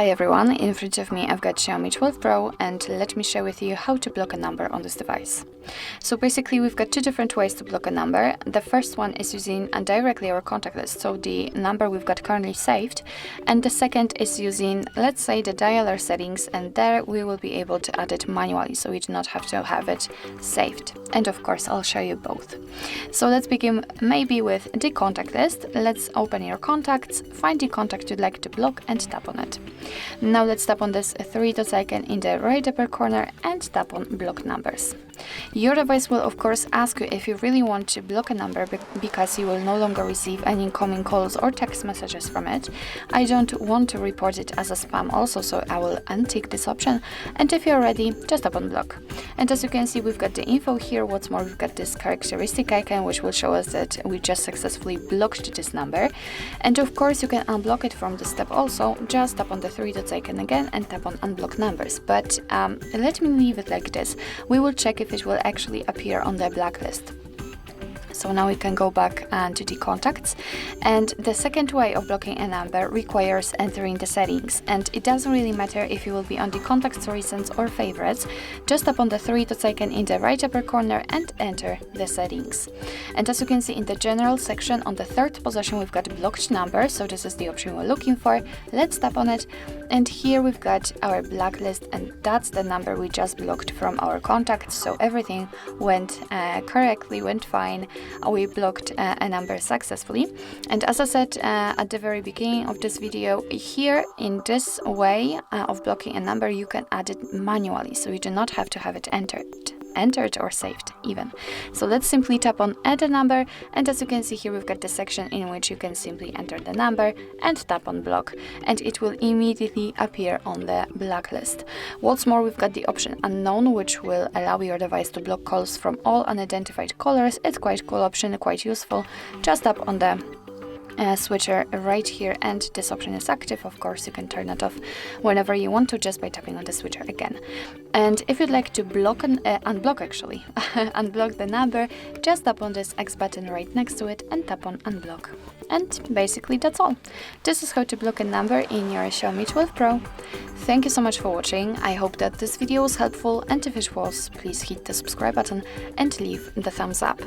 Hi everyone, in front of me I've got Xiaomi 12 Pro and let me share with you how to block a number on this device. So basically we've got two different ways to block a number. The first one is using directly our contact list, so the number we've got currently saved, and the second is using, let's say, the dialer settings, and there we will be able to add it manually, so we do not have to have it saved. And of course I'll show you both. So let's begin maybe with the contact list. Let's open your contacts, find the contact you'd like to block and tap on it. Now let's tap on this three dot icon in the right upper corner and tap on block numbers. Your device will of course ask you if you really want to block a number because you will no longer receive any incoming calls or text messages from it. I don't want to report it as a spam also, so I will untick this option, and if you're ready, just tap on block. And as you can see, we've got the info here. What's more, we've got this characteristic icon which will show us that we just successfully blocked this number. And of course you can unblock it from this step also. Just tap on the three dots icon again and tap on unblock numbers. But let me leave it like this. We will check if it will actually appear on the blacklist. So now we can go back to the contacts, and the second way of blocking a number requires entering the settings, and it doesn't really matter if you will be on the contacts, recents or favorites. Just tap on the three dots icon in the right upper corner and enter the settings. And as you can see in the general section on the third position we've got blocked number, so this is the option we're looking for. Let's tap on it, and here we've got our blacklist, and that's the number we just blocked from our contacts. So everything went correctly, went fine. We blocked a number successfully. And as I said at the very beginning of this video, here in this way of blocking a number, you can add it manually, so you do not have to have it entered or saved even. So let's simply tap on add a number, and as you can see here, we've got the section in which you can simply enter the number and tap on block, and it will immediately appear on the blacklist. What's more, we've got the option unknown, which will allow your device to block calls from all unidentified callers. It's quite a cool option, quite useful. Just tap on the switcher right here, and this option is active. Of course you can turn it off whenever you want to just by tapping on the switcher again. And if you'd like to block and unblock actually unblock the number, just tap on this X button right next to it and tap on unblock. And basically that's all. This is how to block a number in your Xiaomi 12 Pro. Thank you so much for watching. I hope that this video was helpful, and if it was, please hit the subscribe button and leave the thumbs up.